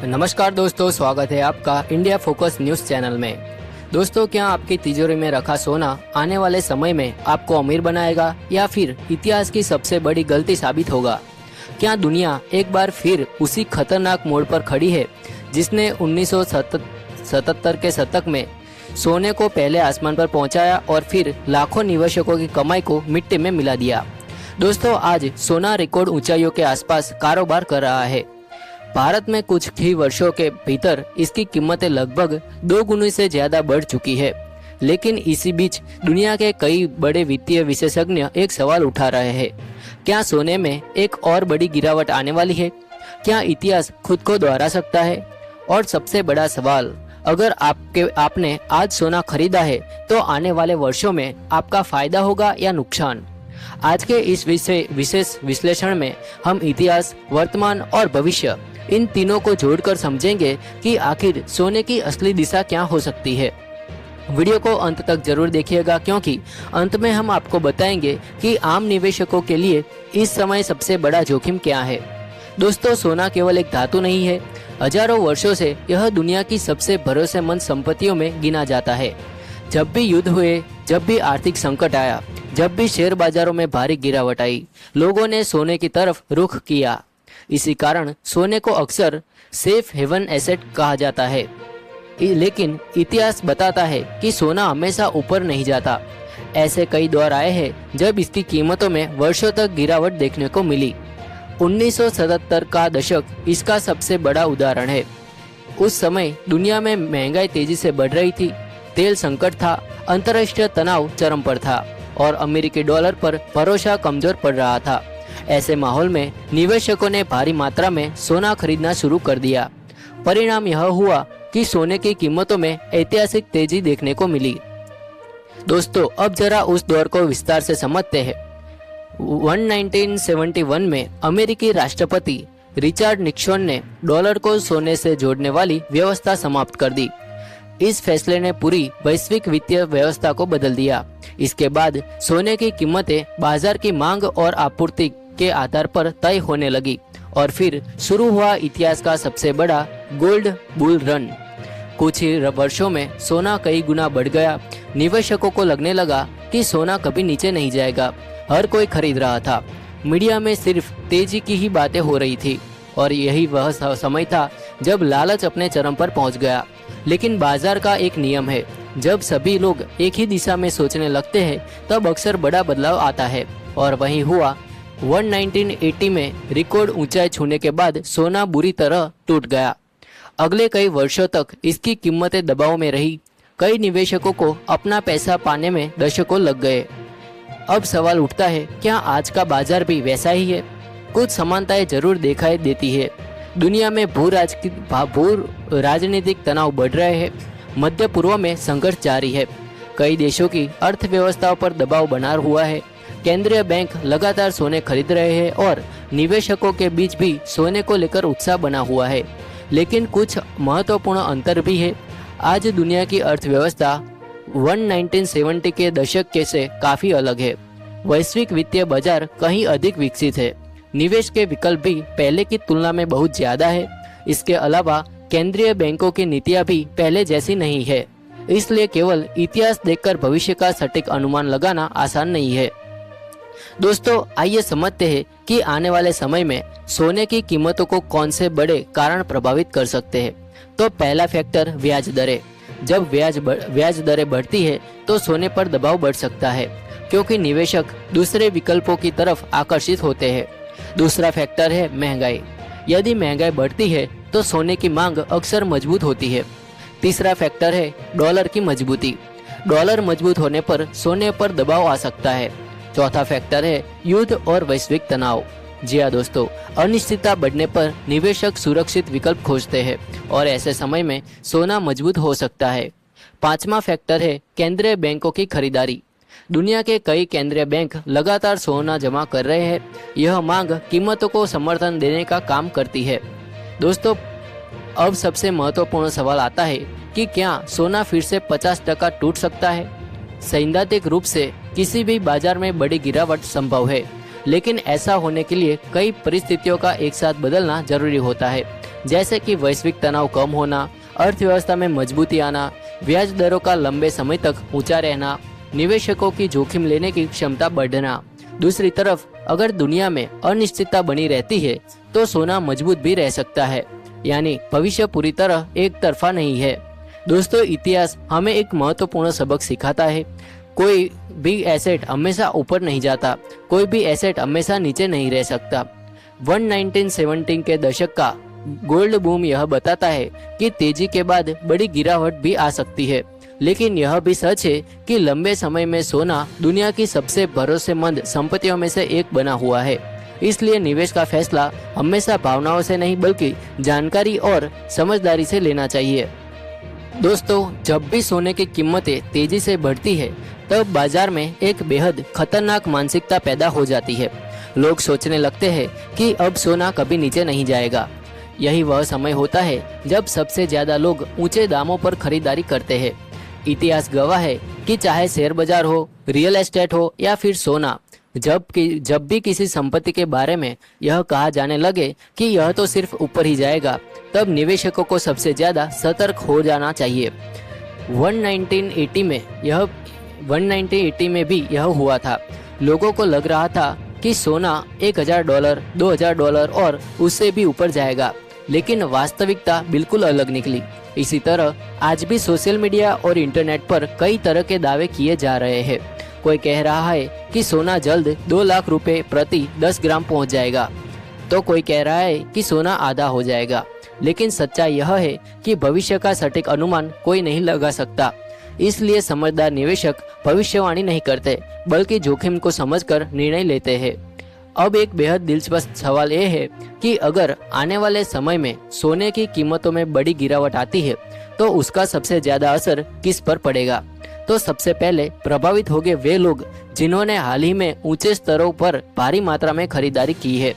नमस्कार दोस्तों, स्वागत है आपका इंडिया फोकस न्यूज चैनल में। दोस्तों, क्या आपकी तिजोरी में रखा सोना आने वाले समय में आपको अमीर बनाएगा या फिर इतिहास की सबसे बड़ी गलती साबित होगा? क्या दुनिया एक बार फिर उसी खतरनाक मोड़ पर खड़ी है जिसने 1977 के शतक में सोने को पहले आसमान पर पहुंचाया और फिर लाखों निवेशकों की कमाई को मिट्टी में मिला दिया? दोस्तों, आज सोना रिकॉर्ड ऊंचाइयों के आसपास कारोबार कर रहा है। भारत में कुछ ही वर्षों के भीतर इसकी कीमतें लगभग 2 गुने से ज्यादा बढ़ चुकी है। लेकिन इसी बीच दुनिया के कई बड़े वित्तीय विशेषज्ञ एक सवाल उठा रहे हैं। क्या सोने में एक और बड़ी गिरावट आने वाली है? क्या इतिहास खुद को दोहरा सकता है? और सबसे बड़ा सवाल, अगर आपने आज सोना खरीदा है तो आने वाले वर्षों में आपका फायदा होगा या नुकसान? आज के इस विशेष विश्लेषण में हम इतिहास, वर्तमान और भविष्य, इन तीनों को जोड़कर समझेंगे कि आखिर सोने की असली दिशा क्या हो सकती है। वीडियो को अंत तक जरूर देखिएगा, क्योंकि अंत में हम आपको बताएंगे कि आम निवेशकों के लिए इस समय सबसे बड़ा जोखिम क्या है। दोस्तों, सोना केवल एक धातु नहीं है। हजारों वर्षों से यह दुनिया की सबसे भरोसेमंद संपत्तियों में गिना जाता है। जब भी युद्ध हुए, जब भी आर्थिक संकट आया, जब भी शेयर बाजारों में भारी गिरावट आई, लोगों ने सोने की तरफ रुख किया। इसी कारण सोने को अक्सर सेफ हेवन एसेट कहा जाता है। लेकिन इतिहास बताता है कि सोना हमेशा ऊपर नहीं जाता। ऐसे कई दौर आए हैं जब इसकी कीमतों में वर्षों तक गिरावट देखने को मिली। 1977 का दशक इसका सबसे बड़ा उदाहरण है। उस समय दुनिया में महंगाई तेजी से बढ़ रही थी, तेल संकट था, अंतर्राष्ट्रीय तनाव चरम पर था और अमेरिकी डॉलर पर भरोसा कमजोर पड़ रहा था। ऐसे माहौल में निवेशकों ने भारी मात्रा में सोना खरीदना शुरू कर दिया। परिणाम यह हुआ कि सोने की कीमतों में ऐतिहासिक तेजी देखने को मिली। दोस्तों, अब जरा उस दौर को विस्तार से समझते हैं। 1971 में अमेरिकी राष्ट्रपति रिचर्ड निक्सन ने डॉलर को सोने से जोड़ने वाली व्यवस्था समाप्त कर दी। इस फैसले ने पूरी वैश्विक वित्तीय व्यवस्था को बदल दिया। इसके बाद सोने की कीमतें बाजार की मांग और आपूर्ति के आधार पर तय होने लगी और फिर शुरू हुआ इतिहास का सबसे बड़ा गोल्ड बुल रन। कुछ ही वर्षों में सोना कई गुना बढ़ गया। निवेशकों को लगने लगा कि सोना कभी नीचे नहीं जाएगा। हर कोई खरीद रहा था। मीडिया में सिर्फ तेजी की ही बातें हो रही थी और यही वह समय था जब लालच अपने चरम पर पहुंच गया। लेकिन बाजार का एक नियम है, जब सभी लोग एक ही दिशा में सोचने लगते हैं तब अक्सर बड़ा बदलाव आता है। और वही हुआ। 1980 में रिकॉर्ड ऊंचाई छूने के बाद सोना बुरी तरह टूट गया। अगले कई वर्षों तक इसकी कीमतें दबाव में रही। कई निवेशकों को अपना पैसा पाने में दशकों लग गए। अब सवाल उठता है, क्या आज का बाजार भी वैसा ही है? कुछ समानताएं जरूर दिखाई देती है। दुनिया में भू राजनीतिक तनाव बढ़ रहे हैं। मध्य पूर्व में संघर्ष जारी है। कई देशों की अर्थव्यवस्थाओं पर दबाव बना हुआ है। केंद्रीय बैंक लगातार सोने खरीद रहे हैं और निवेशकों के बीच भी सोने को लेकर उत्साह बना हुआ है। लेकिन कुछ महत्वपूर्ण अंतर भी है। आज दुनिया की अर्थव्यवस्था 1970 के दशक के से काफी अलग है। वैश्विक वित्तीय बाजार कहीं अधिक विकसित है। निवेश के विकल्प भी पहले की तुलना में बहुत ज्यादा है। इसके अलावा केंद्रीय बैंकों की नीतियां भी पहले जैसी नहीं है। इसलिए केवल इतिहास देखकर भविष्य का सटीक अनुमान लगाना आसान नहीं है। दोस्तों, आइए समझते हैं कि आने वाले समय में सोने की कीमतों को कौन से बड़े कारण प्रभावित कर सकते हैं। तो पहला फैक्टर, ब्याज दरें। जब ब्याज दरें बढ़ती है तो सोने पर दबाव बढ़ सकता है, क्योंकि निवेशक दूसरे विकल्पों की तरफ आकर्षित होते हैं। दूसरा फैक्टर है महंगाई। यदि महंगाई बढ़ती है तो सोने की मांग अक्सर मजबूत होती है। तीसरा फैक्टर है डॉलर की मजबूती। डॉलर मजबूत होने पर सोने पर दबाव आ सकता है। चौथा फैक्टर है युद्ध और वैश्विक तनाव। जी हाँ दोस्तों, अनिश्चितता बढ़ने पर निवेशक सुरक्षित विकल्प खोजते हैं और ऐसे समय में सोना मजबूत हो सकता है। पांचवा फैक्टर है केंद्रीय बैंकों की खरीदारी। दुनिया के कई केंद्रीय बैंक लगातार सोना जमा कर रहे हैं। यह मांग कीमतों को समर्थन देने का काम करती है। दोस्तों, अब सबसे महत्वपूर्ण सवाल आता है कि क्या सोना फिर से 50% टूट सकता है? सैद्धांतिक रूप से किसी भी बाजार में बड़ी गिरावट संभव है, लेकिन ऐसा होने के लिए कई परिस्थितियों का एक साथ बदलना जरूरी होता है। जैसे कि वैश्विक तनाव कम होना, अर्थव्यवस्था में मजबूती आना, ब्याज दरों का लंबे समय तक ऊंचा रहना, निवेशकों की जोखिम लेने की क्षमता बढ़ना। दूसरी तरफ अगर दुनिया में अनिश्चितता बनी रहती है तो सोना मजबूत भी रह सकता है, यानी भविष्य पूरी तरह एक तरफा नहीं है। दोस्तों, इतिहास हमें एक महत्वपूर्ण सबक सिखाता है। कोई भी एसेट हमेशा ऊपर नहीं जाता, कोई भी एसेट हमेशा नीचे नहीं रह सकता। 1917 के दशक का गोल्ड बूम यह बताता है कि तेजी के बाद बड़ी गिरावट भी आ सकती है, लेकिन यह भी सच है कि लंबे समय में सोना दुनिया की सबसे भरोसेमंद संपत्तियों में से एक बना हुआ है। इसलिए निवेश का फैसला हमेशा भावनाओं से नहीं बल्कि जानकारी और समझदारी से लेना चाहिए। दोस्तों, जब भी सोने की कीमतें तेजी से बढ़ती है तब बाजार में एक बेहद खतरनाक मानसिकता पैदा हो जाती है। लोग सोचने लगते हैं कि अब सोना कभी नीचे नहीं जाएगा। यही वह समय होता है जब सबसे ज्यादा लोग ऊंचे दामों पर खरीदारी करते हैं। इतिहास गवाह है कि चाहे शेयर बाजार हो, रियल एस्टेट हो या फिर सोना, जब भी किसी संपत्ति के बारे में यह कहा जाने लगे कि यह तो सिर्फ ऊपर ही जाएगा, तब निवेशकों को सबसे ज्यादा सतर्क हो जाना चाहिए। 1980 में भी यह हुआ था। लोगों को लग रहा था कि सोना $1000, $2000 और उससे भी ऊपर जाएगा, लेकिन वास्तविकता बिल्कुल अलग निकली। इसी तरह आज भी सोशल मीडिया और इंटरनेट पर कई तरह के दावे किए जा रहे हैं। कोई कह रहा है कि सोना जल्द 2 लाख रुपए प्रति 10 ग्राम पहुंच जाएगा, तो कोई कह रहा है कि सोना आधा हो जाएगा। लेकिन सच्चाई यह है कि भविष्य का सटीक अनुमान कोई नहीं लगा सकता। इसलिए समझदार निवेशक भविष्यवाणी नहीं करते, बल्कि जोखिम को समझकर निर्णय लेते हैं। अब एक बेहद दिलचस्प सवाल यह है कि अगर आने वाले समय में सोने की कीमतों में बड़ी गिरावट आती है तो उसका सबसे ज्यादा असर किस पर पड़ेगा? तो सबसे पहले प्रभावित होंगे वे लोग जिन्होंने हाल ही में ऊंचे स्तरों पर भारी मात्रा में खरीदारी की है।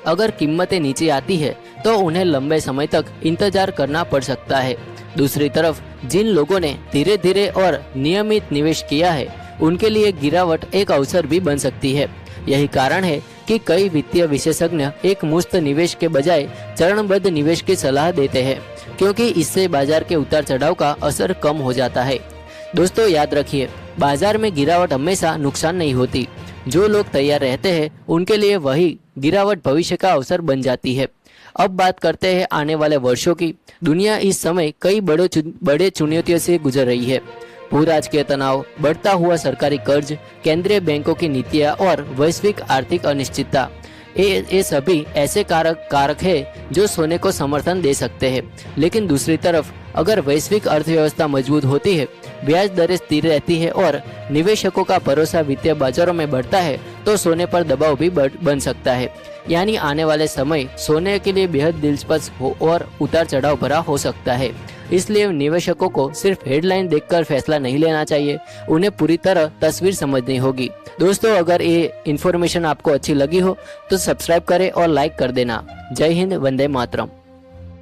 अगर कीमतें नीचे आती है तो उन्हें लंबे समय तक इंतजार करना पड़ सकता है। दूसरी तरफ जिन लोगों ने धीरे धीरे और नियमित निवेश किया है, उनके लिए गिरावट एक अवसर भी बन सकती है। यही कारण है कि कई वित्तीय विशेषज्ञ एक मुफ्त निवेश के बजाय चरणबद्ध निवेश की सलाह देते हैं, क्योंकि इससे बाजार के उतार चढ़ाव का असर कम हो जाता है। दोस्तों, याद रखिए, बाजार में गिरावट हमेशा नुकसान नहीं होती। जो लोग तैयार रहते हैं उनके लिए वही गिरावट भविष्य का अवसर बन जाती है। अब बात करते हैं आने वाले वर्षों की। दुनिया इस समय कई बड़े चुनौतियों से गुजर रही है। भू-राजकीय तनाव, बढ़ता हुआ सरकारी कर्ज, केंद्रीय बैंकों की नीतियां और वैश्विक आर्थिक अनिश्चितता, ये सभी ऐसे कारक है जो सोने को समर्थन दे सकते हैं। लेकिन दूसरी तरफ अगर वैश्विक अर्थव्यवस्था मजबूत होती है, ब्याज दरें स्थिर रहती है और निवेशकों का भरोसा वित्तीय बाजारों में बढ़ता है, तो सोने पर दबाव भी बन सकता है। यानी आने वाले समय सोने के लिए बेहद दिलचस्प और उतार चढ़ाव भरा हो सकता है। इसलिए निवेशकों को सिर्फ हेडलाइन देखकर फैसला नहीं लेना चाहिए, उन्हें पूरी तरह तस्वीर समझनी होगी। दोस्तों, अगर ये इन्फॉर्मेशन आपको अच्छी लगी हो तो सब्सक्राइब करें और लाइक कर देना। जय हिंद, वंदे मातरम।